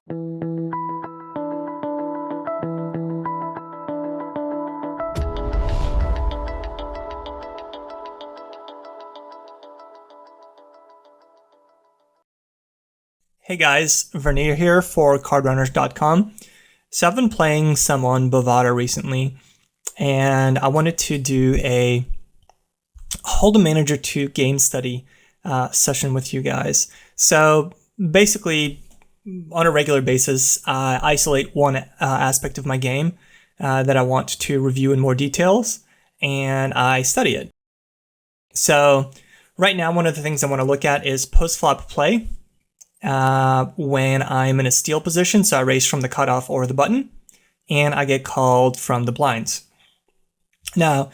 Hey guys, Verneer here for cardrunners.com. So I've been playing some on Bovada recently, and I wanted to do a Hold'em Manager 2 game study session with you guys. So basically, on a regular basis, I isolate one aspect of my game that I want to review in more details, and I study it. So right now, one of the things I want to look at is post-flop play. When I'm in a steal position, so I raise from the cutoff or the button, and I get called from the blinds. Now,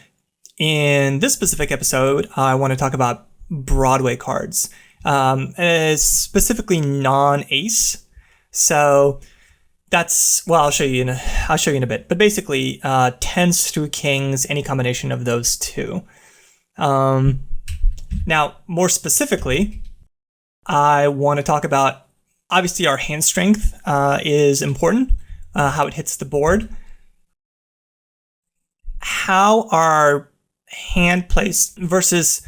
in this specific episode, I want to talk about Broadway cards, specifically non-ace. So that's, well, I'll show you in a bit. But basically, tens through kings, any combination of those two. Now, more specifically, I want to talk about, obviously our hand strength is important, how it hits the board, how our hand plays versus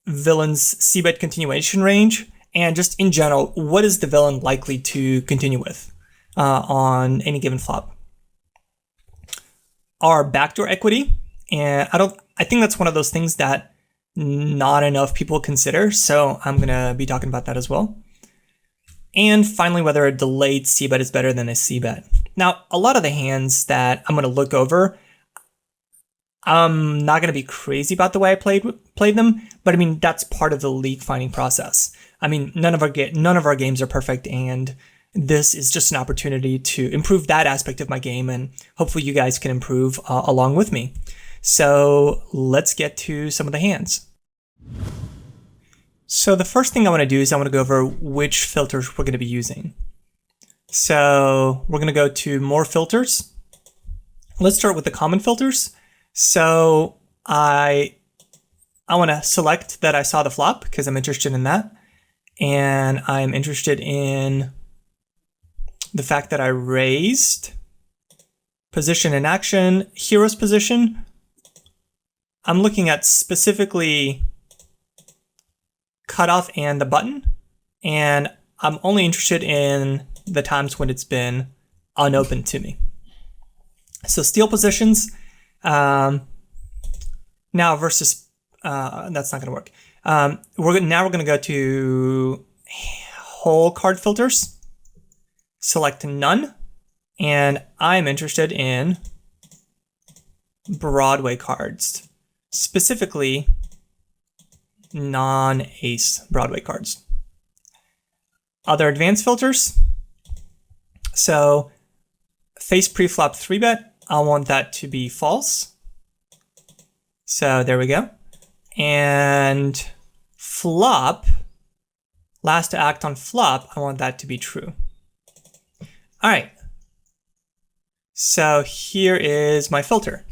villain's c-bet continuation range, and just in general, what is the villain likely to continue with on any given flop. Our backdoor equity, and I think that's one of those things that not enough people consider, so I'm going to be talking about that as well. And finally, whether a delayed c-bet is better than a c-bet. Now, a lot of the hands that I'm going to look over, I'm not going to be crazy about the way I played them, but I mean, that's part of the league finding process. I mean, none of our games are perfect, and this is just an opportunity to improve that aspect of my game, and hopefully you guys can improve along with me. So let's get to some of the hands. So the first thing I want to do is I want to go over which filters we're going to be using. So we're going to go to more filters. Let's start with the common filters. So I want to select that I saw the flop because I'm interested in that. And I'm interested in the fact that I raised, position in action, hero's position. I'm looking at specifically cutoff and the button, and I'm only interested in the times when it's been unopened to me. So steal positions, now versus, that's not going to work. We're going to go to whole card filters, select none, and I'm interested in Broadway cards, specifically non-ace Broadway cards. Other advanced filters. So face pre-flop 3-bet, I want that to be false. So there we go. And flop, last to act on flop, I want that to be true. All right. So here is my filter.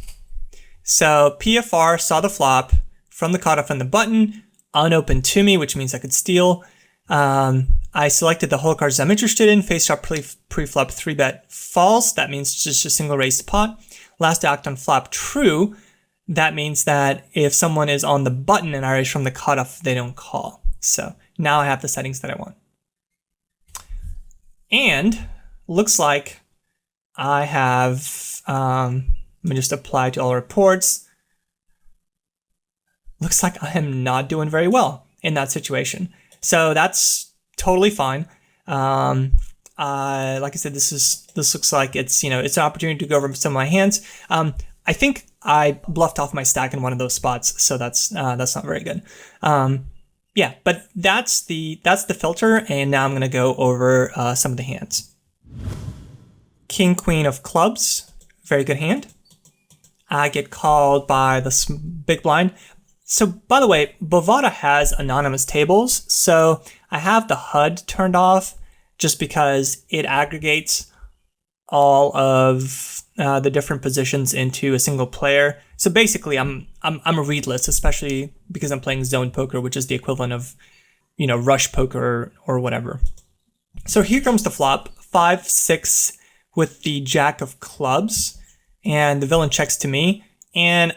So PFR saw the flop from the cutoff and the button, unopened to me, which means I could steal. I selected the whole cards I'm interested in. Face up pre-flop 3-bet false. That means just a single raised pot. Last act on flop true. That means that if someone is on the button and I raise from the cutoff, they don't call. So now I have the settings that I want. And looks like I have, let me just apply to all reports. Looks like I am not doing very well in that situation. So that's totally fine. Like I said, this looks like it's an opportunity to go over some of my hands. I think I bluffed off my stack in one of those spots, so that's not very good. Yeah, but that's the filter, and now I'm gonna go over some of the hands. King, Queen of clubs, very good hand. I get called by the big blind. So by the way, Bovada has anonymous tables, so I have the HUD turned off just because it aggregates all of the different positions into a single player. So basically, I'm a readless, especially because I'm playing zone poker, which is the equivalent of, rush poker or whatever. So here comes the flop, 5-6 with the jack of clubs, and the villain checks to me. And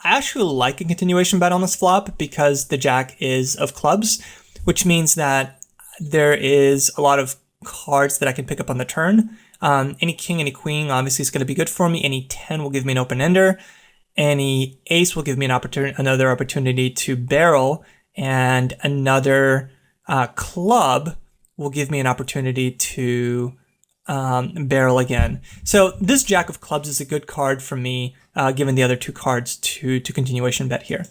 I actually like a continuation bet on this flop because the jack is of clubs, which means that there is a lot of cards that I can pick up on the turn. Any king, any queen obviously is going to be good for me. Any 10 will give me an open ender. Any ace will give me another opportunity to barrel, and another club will give me an opportunity to barrel again. So this jack of clubs is a good card for me, given the other two cards to continuation bet here.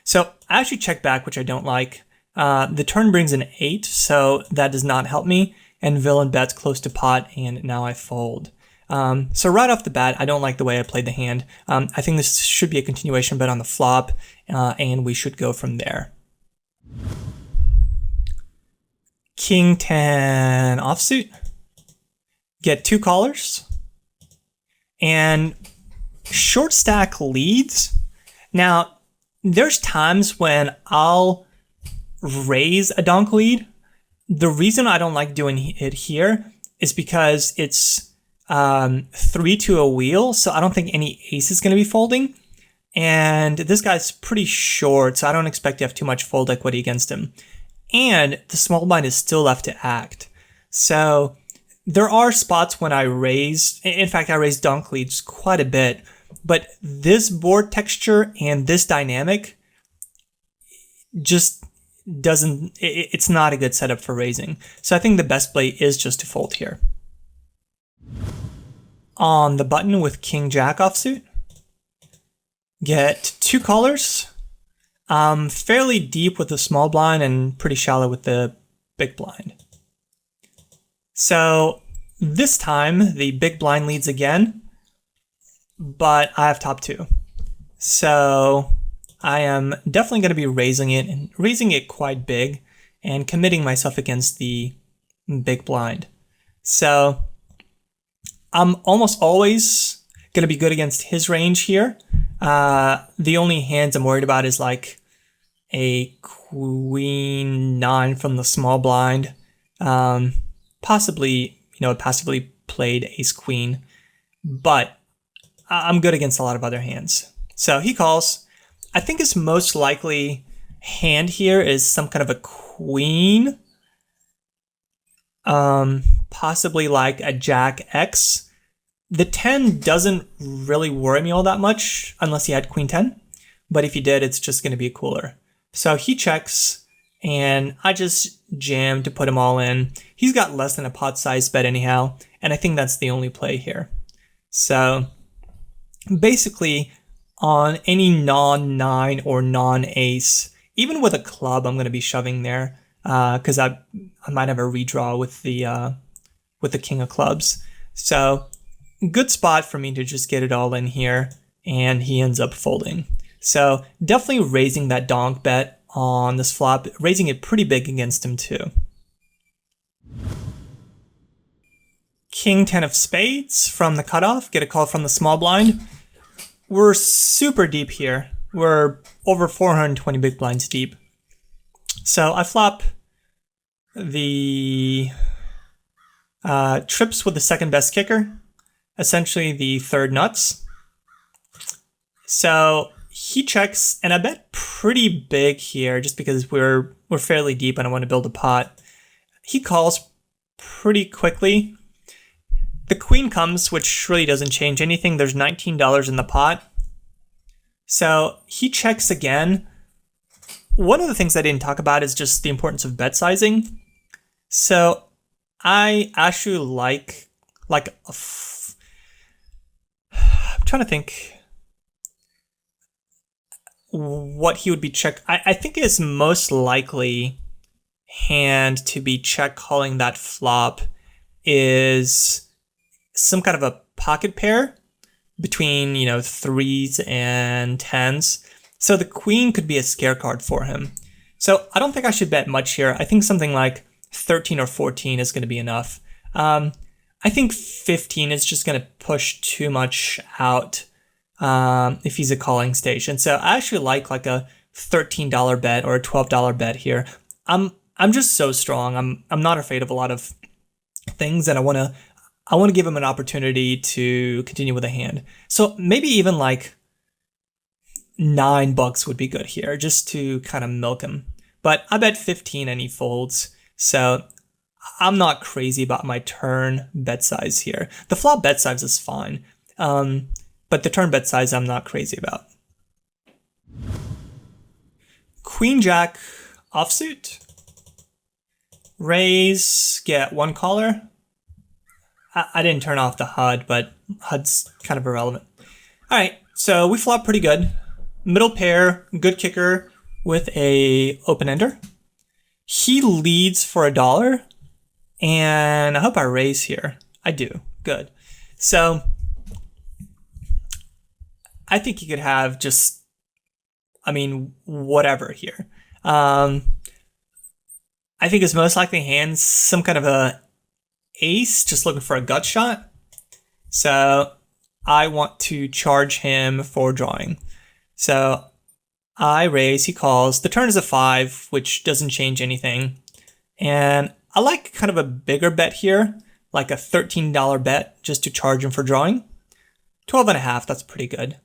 So I actually check back, which I don't like. The turn brings an 8, so that does not help me, and villain bets close to pot, and now I fold. So right off the bat, I don't like the way I played the hand. I think this should be a continuation bet on the flop, and we should go from there. King 10 offsuit. Get 2 callers. And short stack leads. Now, there's times when I'll raise a donk lead. The reason I don't like doing it here is because it's 3 to a wheel, so I don't think any ace is going to be folding. And this guy's pretty short, so I don't expect to have too much fold equity against him. And the small blind is still left to act. So there are spots when I raise, in fact, I raise donk leads quite a bit, but this board texture and this dynamic just doesn't, it's not a good setup for raising. So I think the best play is just to fold here. On the button with King Jack offsuit, get 2 callers. Fairly deep with the small blind and pretty shallow with the big blind. So this time the big blind leads again, but I have top 2. So I am definitely going to be raising it, and raising it quite big and committing myself against the big blind. So I'm almost always going to be good against his range here. The only hands I'm worried about is like a queen 9 from the small blind. Possibly, a passively played ace queen, but I'm good against a lot of other hands. So he calls. I think his most likely hand here is some kind of a queen. Possibly like a jack X. The 10 doesn't really worry me all that much unless he had queen 10. But if he did, it's just going to be cooler. So he checks, and I just jam to put him all in. He's got less than a pot size bet anyhow, and I think that's the only play here. So basically, on any non-9 or non-ace, even with a club, I'm going to be shoving there because I might have a redraw with the king of clubs. So good spot for me to just get it all in here, and he ends up folding. So definitely raising that donk bet on this flop, raising it pretty big against him too. King 10 of spades from the cutoff, get a call from the small blind. We're super deep here. We're over 420 big blinds deep. So I flop the trips with the second best kicker, essentially the third nuts. So he checks, and I bet pretty big here just because we're fairly deep and I want to build a pot. He calls pretty quickly. The queen comes, which really doesn't change anything. There's $19 in the pot. So he checks again. One of the things I didn't talk about is just the importance of bet sizing. So I actually like I'm trying to think what he would be check. I think his most likely hand to be check calling that flop is some kind of a pocket pair between, 3s and 10s. So the queen could be a scare card for him. So I don't think I should bet much here. I think something like 13 or 14 is going to be enough. I think 15 is just going to push too much out if he's a calling stage. And so I actually like a $13 bet or a $12 bet here. I'm just so strong. I'm not afraid of a lot of things, and I want to give him an opportunity to continue with a hand. So maybe even like $9 would be good here, just to kind of milk him. But I bet 15 and he folds. So I'm not crazy about my turn bet size here. The flop bet size is fine, but the turn bet size I'm not crazy about. Queen Jack offsuit. Raise, get 1 caller. I didn't turn off the HUD, but HUD's kind of irrelevant. All right, so we flop pretty good. Middle pair, good kicker with a open-ender. He leads for $1, and I hope I raise here. I do, good. So I think he could have just, I mean, whatever here. I think his most likely hand's some kind of a ace, just looking for a gut shot. So I want to charge him for drawing. So I raise, he calls. The turn is a 5, which doesn't change anything. And I like kind of a bigger bet here, like a $13 bet just to charge him for drawing. 12.5, that's pretty good.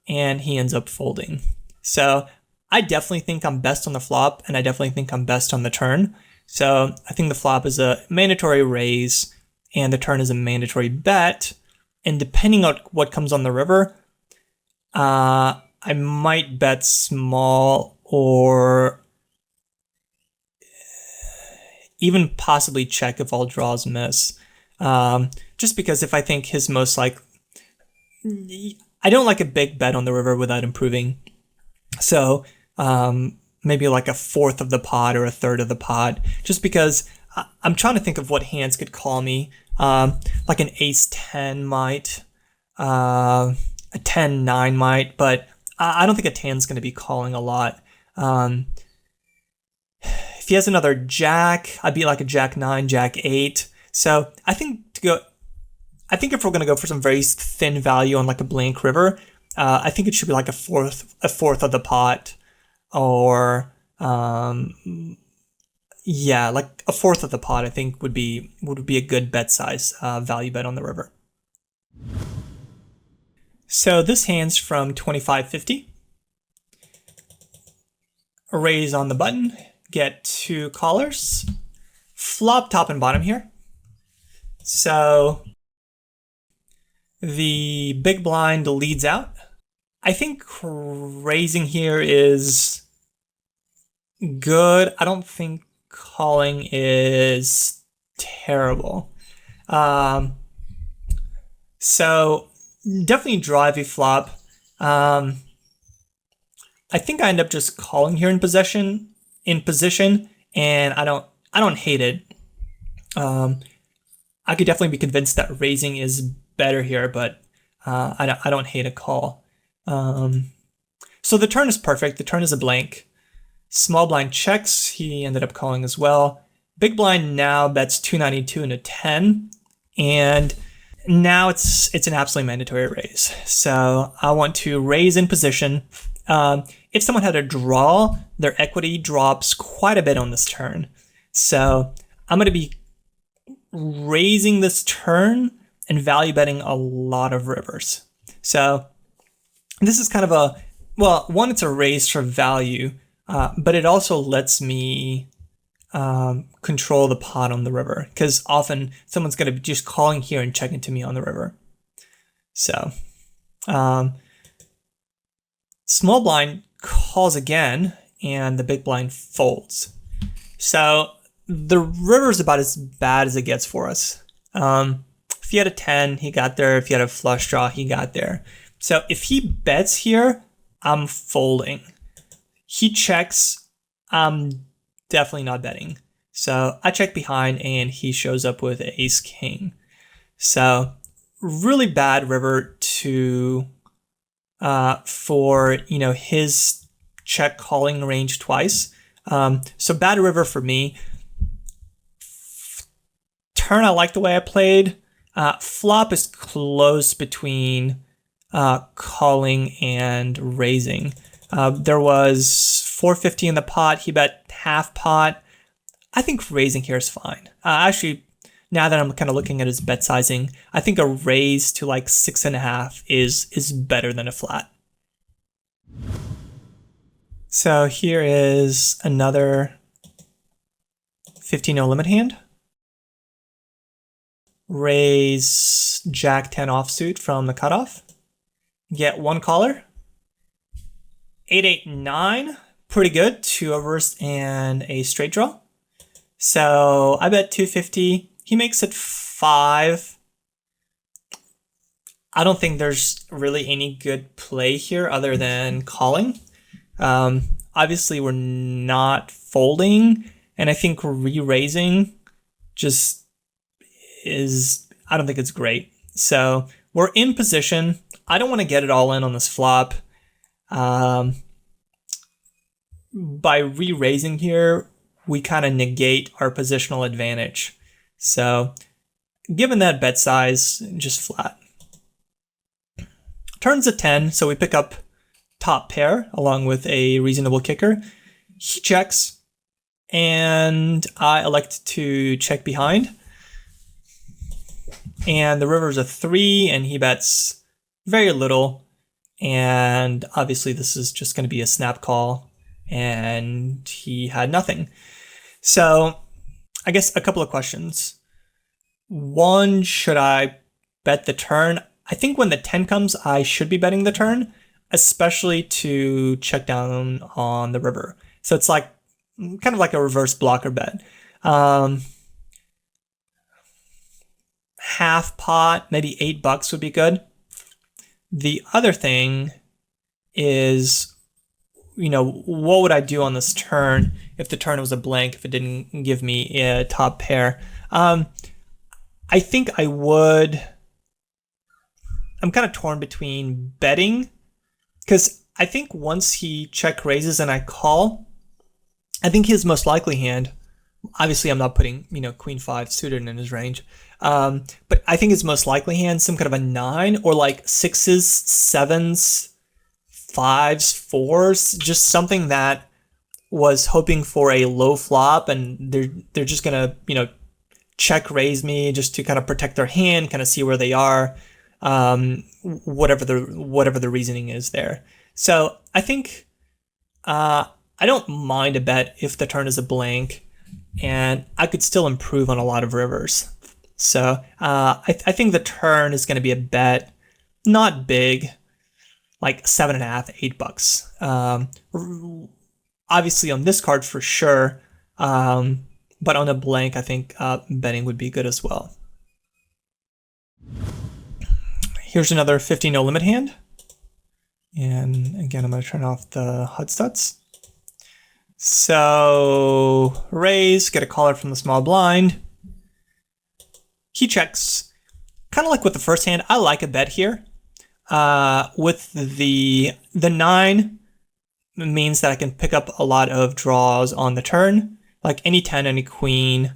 And he ends up folding. So I definitely think I'm best on the flop, and I definitely think I'm best on the turn. So I think the flop is a mandatory raise, and the turn is a mandatory bet. And depending on what comes on the river, I might bet small or even possibly check if all draws miss. Just because if I think his most like, I don't like a big bet on the river without improving. So maybe like a 1/4 of the pot or a 1/3 of the pot, just because I'm trying to think of what hands could call me. Like an ace 10 might, a 10-9 might, but I don't think a 10's going to be calling a lot. If he has another jack, I'd be like a jack 9, jack 8. So I think if we're going to go for some very thin value on like a blank river, I think it should be like a fourth of the pot, or yeah, like a 1/4 of the pot. I think would be a good bet size, value bet on the river. So this hand's from 25.50. Raise on the button, get 2 callers, flop top and bottom here. So the big blind leads out. I think raising here is good. I don't think calling is terrible. So definitely draw every flop. I think I end up just calling here in position, and I don't hate it. I could definitely be convinced that raising is better here, but I don't hate a call. So the turn is perfect. The turn is a blank. Small blind checks. He ended up calling as well. Big blind now bets 292 and a 10, and now it's an absolutely mandatory raise. So I want to raise in position. If someone had a draw, their equity drops quite a bit on this turn. So I'm going to be raising this turn and value betting a lot of rivers. So this is kind of a, well, one, it's a raise for value, but it also lets me control the pot on the river, because often someone's going to be just calling here and checking to me on the river. So small blind calls again, and the big blind folds. So the river is about as bad as it gets for us. If he had a 10, he got there. If he had a flush draw, he got there. So if he bets here, I'm folding. He checks, I'm definitely not betting. So I check behind, and he shows up with ace king. So really bad river to for his check calling range twice. So bad river for me. Turn, I like the way I played. Flop is close between calling and raising. There was 450 in the pot. He bet half pot. I think raising here is fine. Actually, now that I'm kind of looking at his bet sizing, I think a raise to like 6.5 is better than a flat. So here is another 50 no limit hand. Raise Jack 10 offsuit from the cutoff. Get one caller. 8-8-9, pretty good. 2 overs and a straight draw. So I bet 250. He makes it 5. I don't think there's really any good play here other than calling. Obviously, we're not folding, and I think re-raising just I don't think it's great. So we're in position. I don't want to get it all in on this flop. By re-raising here, we kind of negate our positional advantage. So given that bet size, just flat. Turn's a 10, so we pick up top pair along with a reasonable kicker. He checks, and I elect to check behind. And the river's a 3, and he bets very little. And obviously this is just going to be a snap call, and he had nothing. So I guess a couple of questions. One, should I bet the turn? I think when the 10 comes, I should be betting the turn, especially to check down on the river. So it's like kind of like a reverse blocker bet. Half pot, maybe $8 would be good. The other thing is, what would I do on this turn if the turn was a blank, if it didn't give me a top pair? I think I would. I'm kind of torn between betting, because I think once he check raises and I call, I think his most likely hand, obviously I'm not putting, queen 5 suited in his range, but I think his most likely hand, some kind of a 9 or like 6s, 7s, 5s, 4s, just something that was hoping for a low flop, and they're just gonna, check raise me just to kind of protect their hand, kind of see where they are. Whatever the reasoning is there. So I think I don't mind a bet if the turn is a blank, and I could still improve on a lot of rivers. So I think the turn is going to be a bet, not big, like 7.5, $8. Obviously on this card for sure, but on a blank I think betting would be good as well. Here's another 50 no limit hand. And again, I'm going to turn off the HUD studs. So raise, get a caller from the small blind. He checks. Kind of like with the first hand, I like a bet here. With the 9 means that I can pick up a lot of draws on the turn. Like any 10, any queen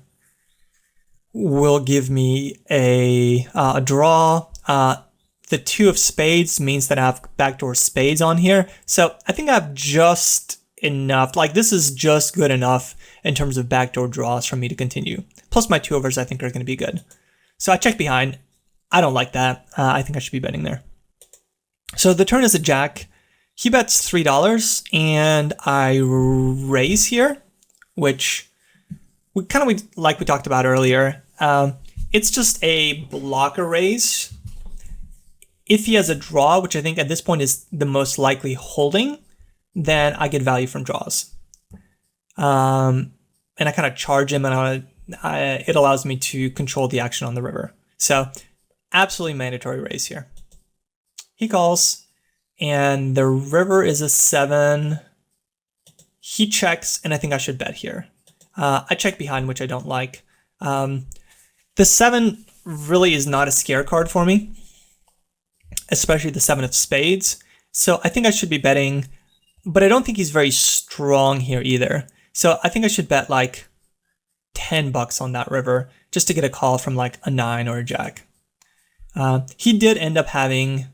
will give me a draw. The 2 of spades means that I have backdoor spades on here. So I think I have just enough. Like this is just good enough in terms of backdoor draws for me to continue. Plus my 2 overs I think are going to be good. So I check behind. I don't like that. I think I should be betting there. So the turn is a jack. He bets $3 and I raise here, which we talked about earlier. It's just a blocker raise. If he has a draw, which I think at this point is the most likely holding, then I get value from draws. And I kind of charge him, and it allows me to control the action on the river. So absolutely mandatory raise here. He calls, and the river is a 7. He checks, and I think I should bet here. I check behind, which I don't like. The 7 really is not a scare card for me, especially the 7 of spades. So I think I should be betting, but I don't think he's very strong here either. So I think I should bet like $10 on that river just to get a call from like a 9 or a jack. He did end up having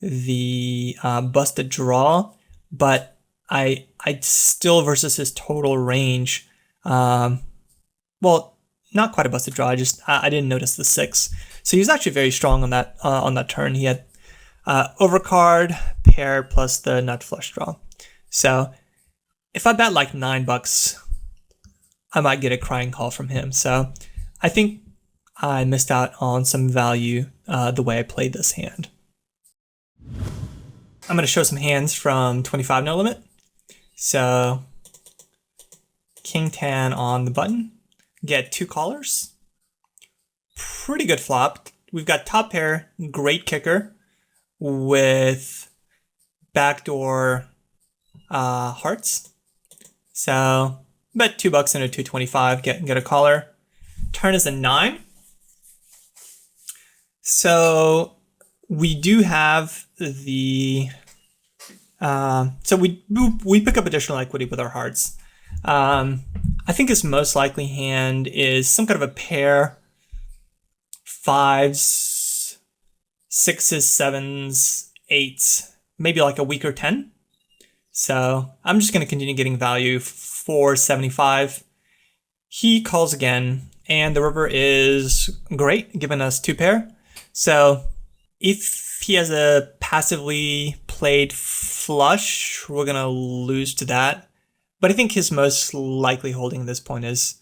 the busted draw, but I still versus his total range. Well, not quite a busted draw. I didn't notice the 6. So he was actually very strong on that turn. He had overcard, pair plus the nut flush draw. So if I bet like $9, I might get a crying call from him. So I think I missed out on some value the way I played this hand. I'm going to show some hands from 25 no limit. So King 10 on the button. Get 2 callers. Pretty good flop. We've got top pair, great kicker with backdoor hearts. So bet $2 into 225, get a caller. Turn is a 9. So we do have the so we pick up additional equity with our hearts. I think his most likely hand is some kind of a pair, 5s, 6s, 7s, 8s, maybe like a weaker 10. So I'm just going to continue getting value for 75. He calls again, and the river is great, giving us 2 pair. So if he has a passively played flush, we're going to lose to that. But I think his most likely holding at this point is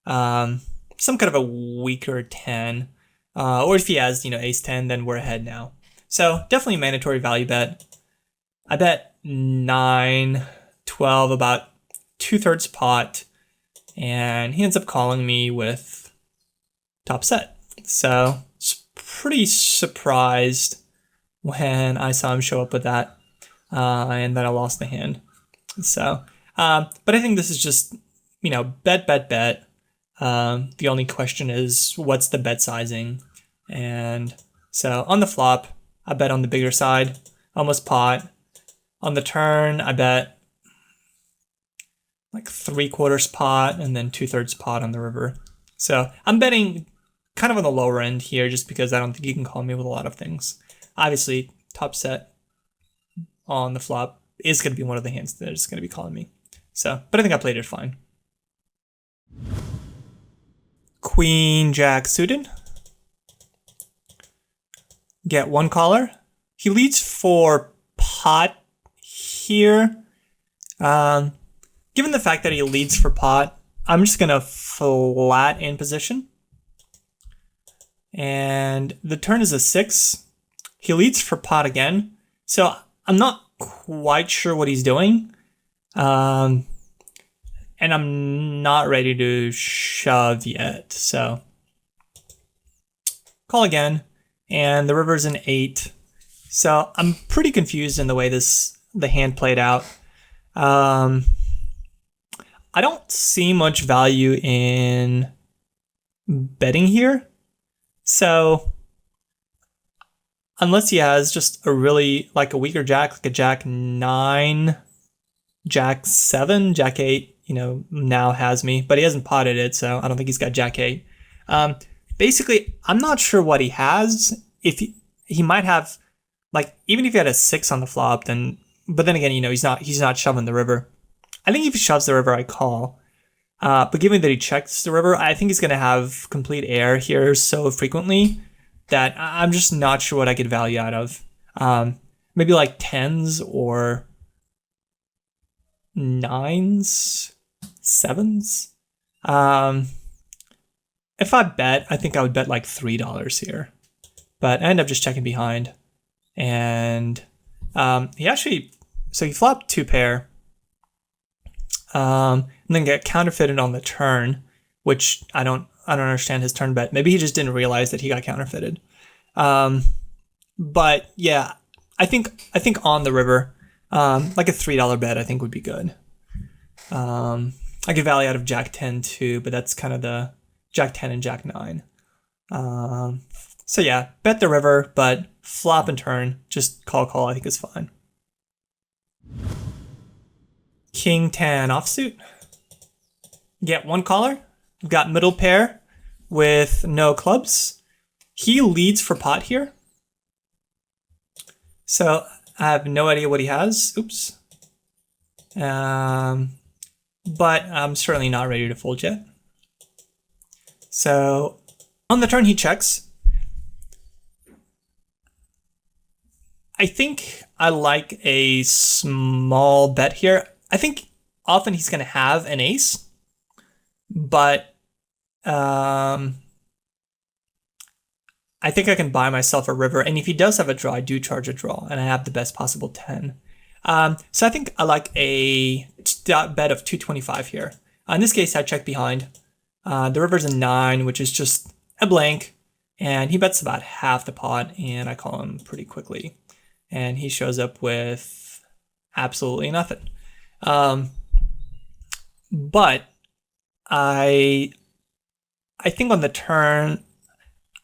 some kind of a weaker 10. Or if he has, ace 10, then we're ahead now. So definitely a mandatory value bet. I bet 9, 12, about 2/3 pot. And he ends up calling me with top set. So it's pretty surprised when I saw him show up with that. And then I lost the hand. So, but I think this is just, bet. The only question is what's the bet sizing? And so on the flop, I bet on the bigger side, almost pot. On the turn, I bet like 3/4 pot and then 2/3 pot on the river. So I'm betting kind of on the lower end here just because I don't think you can call me with a lot of things. Obviously, top set on the flop is going to be one of the hands that is going to be calling me. So, but I think I played it fine. Queen Jack suited. Get 1 caller. He leads for pot here. Given the fact that he leads for pot, I'm just gonna flat in position. And the turn is a 6. He leads for pot again. So I'm not quite sure what he's doing. And I'm not ready to shove yet. So call again. And the river's an 8. So I'm pretty confused in the way the hand played out. I don't see much value in betting here. So unless he has just a really, like a weaker jack, like a jack 9, jack 7, jack 8, now has me, but he hasn't potted it, so I don't think he's got jack 8. Basically, I'm not sure what he has. If he might have, like, even if he had a 6 on the flop, but then again, he's not shoving the river. I think if he shoves the river, I call. But given that he checks the river, I think he's going to have complete air here so frequently that I'm just not sure what I get value out of. Maybe like 10s or 9s, 7s. If I bet, I think I would bet like $3 here. But I end up just checking behind. And he flopped 2 pair. And then get counterfeited on the turn, which I don't understand his turn bet. Maybe he just didn't realize that he got counterfeited. But yeah, I think on the river, like a $3 bet I think would be good. I get value out of jack 10 too, but that's kind of the jack 10 and jack 9. So yeah, bet the river, but flop and turn, just call I think is fine. King 10 offsuit. Get 1 caller. We've got middle pair with no clubs. He leads for pot here. So I have no idea what he has. Oops. But I'm certainly not ready to fold yet. So on the turn, he checks. I think I like a small bet here. I think often he's going to have an ace, but I think I can buy myself a river. And if he does have a draw, I do charge a draw, and I have the best possible 10. So I think I like a bet of 225 here. In this case, I check behind. The river's a 9, which is just a blank, and he bets about half the pot, and I call him pretty quickly. And he shows up with absolutely nothing. But I think on the turn,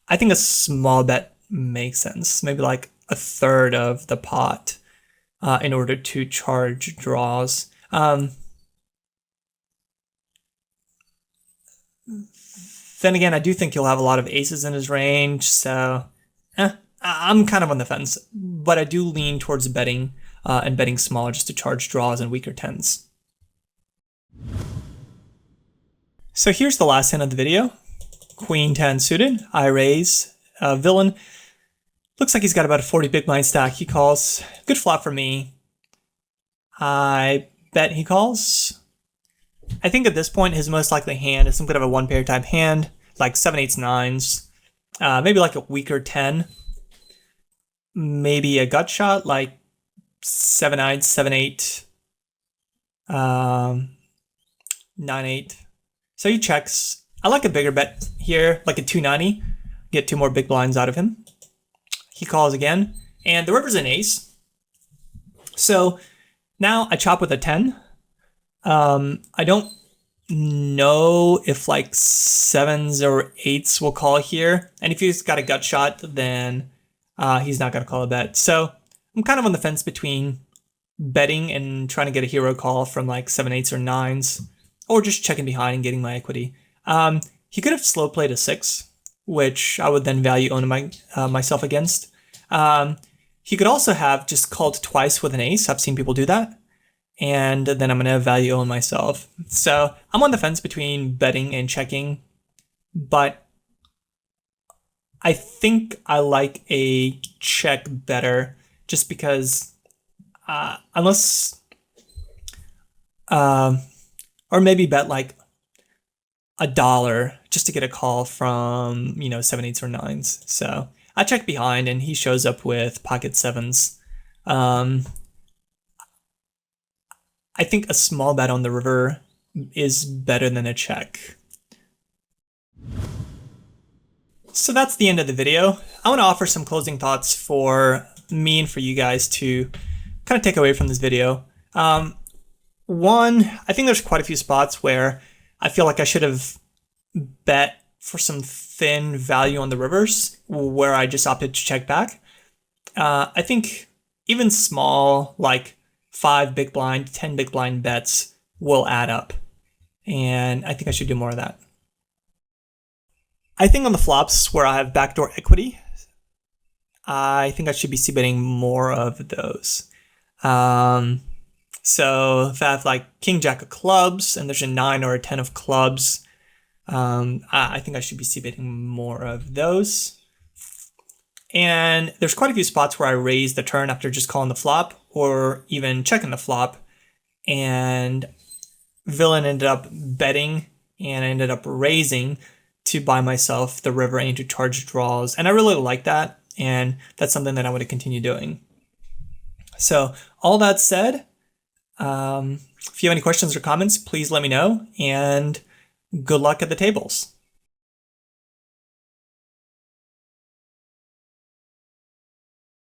I think a small bet makes sense. Maybe like a third of the pot in order to charge draws. Then again, I do think he'll have a lot of aces in his range, so I'm kind of on the fence. But I do lean towards betting and betting small just to charge draws and weaker tens. So here's the last hand of the video. Queen 10 suited. I raise. Villain. Looks like he's got about a 40 big blind stack. He calls. Good flop for me. I bet he calls. I think at this point his most likely hand is some kind of a one pair type hand, like 7, 8s, 9s. Maybe like a weaker 10. Maybe a gut shot like 7, 9, 7, 8, 9, 8. So he checks. I like a bigger bet here, like a 290. Get 2 more big blinds out of him. He calls again, and the river's an ace. So now I chop with a 10. I don't know if like 7s or 8s will call here. And if he's got a gut shot, then he's not going to call a bet. So I'm kind of on the fence between betting and trying to get a hero call from like 7, 8s or 9s, or just checking behind and getting my equity. He could have slow played a 6, which I would then value own myself against. He could also have just called twice with an ace. I've seen people do that. And then I'm going to value own myself. So I'm on the fence between betting and checking, but I think I like a check better just because unless, or maybe bet like $1 just to get a call from, 7, 8s or 9s. So I check behind and he shows up with pocket 7s. I think a small bet on the river is better than a check. So that's the end of the video. I want to offer some closing thoughts for me and for you guys to kind of take away from this video. One, I think there's quite a few spots where I feel like I should have bet for some thin value on the rivers where I just opted to check back. I think even small, like 5 big blind, 10 big blind bets will add up. And I think I should do more of that. I think on the flops where I have backdoor equity, I think I should be c-betting more of those. So if I have like king jack of clubs and there's a 9 or a 10 of clubs, I think I should be c-betting more of those. And there's quite a few spots where I raise the turn after just calling the flop or even checking the flop, and villain ended up betting and I ended up raising to buy myself the river and to charge draws. And I really like that, and that's something that I want to continue doing. So all that said, if you have any questions or comments, please let me know, and good luck at the tables.